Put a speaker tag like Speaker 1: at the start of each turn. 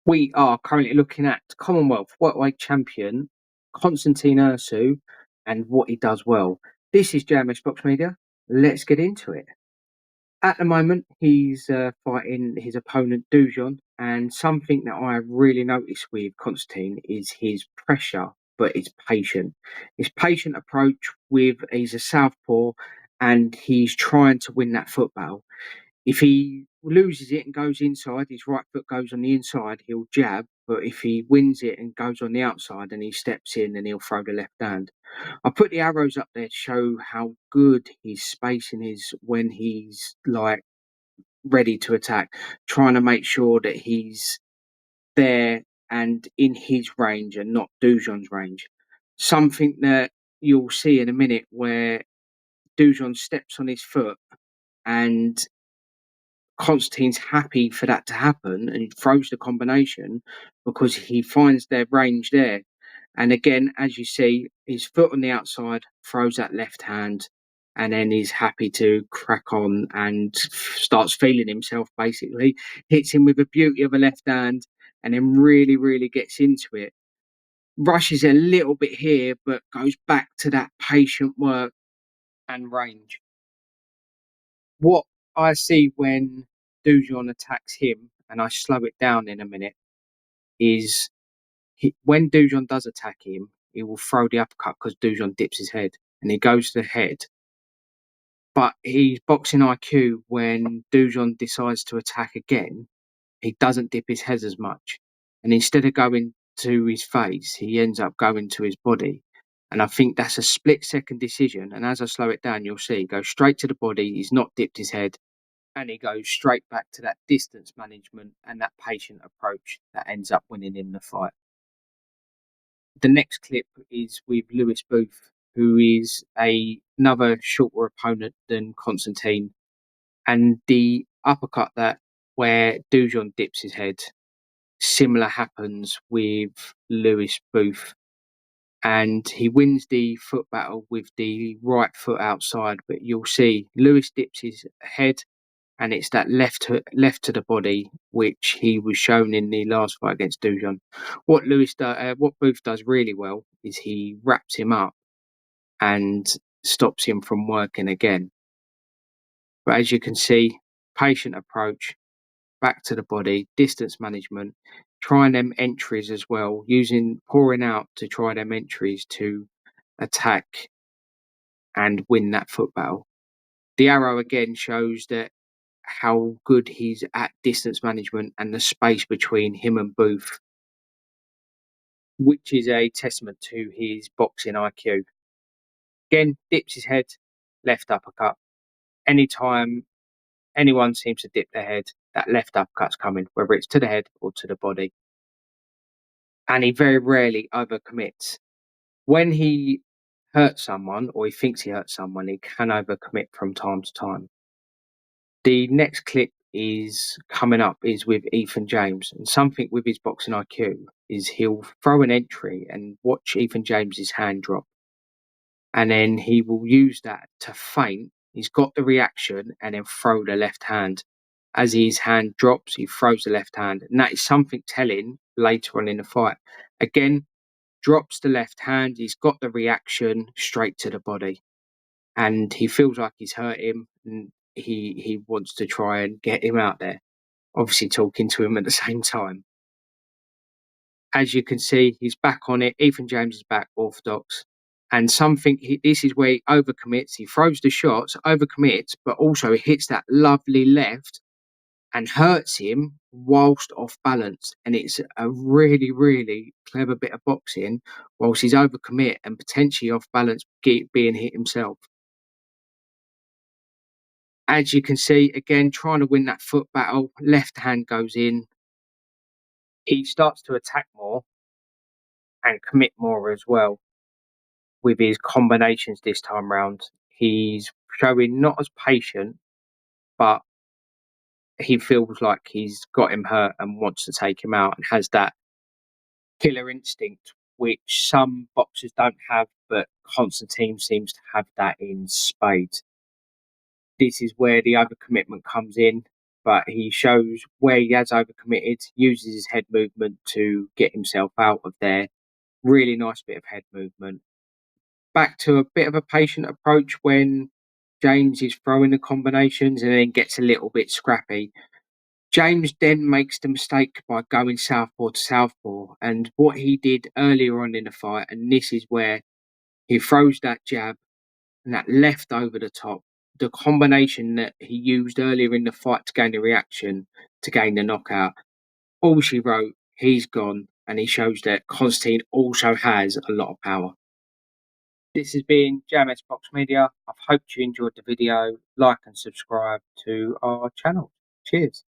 Speaker 1: We are currently looking at Commonwealth welterweight champion Constantin Ursu and what he does well. This is JMS Box Media. Let's get into it. At the moment, he's fighting his opponent Dujon, and something that I really noticed with Constantine is his pressure, but it's patient. His patient approach with he's a southpaw, and he's trying to win that foot battle. If he loses it and goes inside, his right foot goes on the inside, he'll jab. But if he wins it and goes on the outside and he steps in, then he'll throw the left hand. I put the arrows up there to show how good his spacing is when he's like ready to attack, trying to make sure that he's there and in his range and not Dujon's range. Something that you'll see in a minute where Dujon steps on his foot and Constantine's happy for that to happen and he throws the combination because he finds their range there. And again, as you see, his foot on the outside throws that left hand, and then he's happy to crack on and starts feeling himself basically. Hits him with the beauty of a left hand, and then really, really gets into it. Rushes a little bit here, but goes back to that patient work and range. What I see when Dujon attacks him, and I slow it down in a minute, is when Dujon does attack him, he will throw the uppercut because Dujon dips his head and he goes to the head. But he's boxing IQ when Dujon decides to attack again, he doesn't dip his head as much. And instead of going to his face, he ends up going to his body. And I think that's a split second decision. And as I slow it down, you'll see he goes straight to the body. He's not dipped his head. And he goes straight back to that distance management and that patient approach that ends up winning him the fight. The next clip is with Lewis Booth, who is another shorter opponent than Constantine, and the uppercut that where Dujon dips his head, similar happens with Lewis Booth, and he wins the foot battle with the right foot outside. But you'll see Lewis dips his head and it's that left to the body, which he was shown in the last fight against Dujon. What Booth does really well is he wraps him up and stops him from working again. But as you can see, patient approach, back to the body, distance management, trying them entries as well, using pouring out to try them entries to attack and win that foot battle. The arrow again shows that how good he's at distance management and the space between him and Booth, which is a testament to his boxing IQ. Again, dips his head, left uppercut. Anytime anyone seems to dip their head, that left uppercut's coming, whether it's to the head or to the body. And he very rarely overcommits. When he hurts someone or he thinks he hurts someone, he can overcommit from time to time. The next clip is coming up is with Ethan James, and something with his boxing IQ is he'll throw an entry and watch Ethan James's hand drop, and then he will use that to feint. He's got the reaction and then throw the left hand. As his hand drops, he throws the left hand, and that is something telling later on in the fight. Again, drops the left hand. He's got the reaction straight to the body, and he feels like he's hurt him, and he wants to try and get him out there. Obviously, talking to him at the same time. As you can see, he's back on it. Ethan James is back orthodox. And this is where he overcommits. He throws the shots, overcommits, but also hits that lovely left and hurts him whilst off balance. And it's a really, really clever bit of boxing whilst he's overcommit and potentially off balance being hit himself. As you can see, again, trying to win that foot battle, left hand goes in. He starts to attack more and commit more as well with his combinations this time round. He's showing not as patient, but he feels like he's got him hurt and wants to take him out and has that killer instinct, which some boxers don't have, but Constantine seems to have that in spades. This is where the overcommitment comes in. but he shows where he has overcommitted, uses his head movement to get himself out of there. Really nice bit of head movement. Back to a bit of a patient approach when James is throwing the combinations and then gets a little bit scrappy. James then makes the mistake by going southpaw to southpaw, and what he did earlier on in the fight, and this is where he throws that jab and that left over the top, the combination that he used earlier in the fight to gain the reaction, to gain the knockout. All she wrote, he's gone, and he shows that Constantine also has a lot of power. This has been JMS Box Media. I hope you enjoyed the video. Like and subscribe to our channel. Cheers.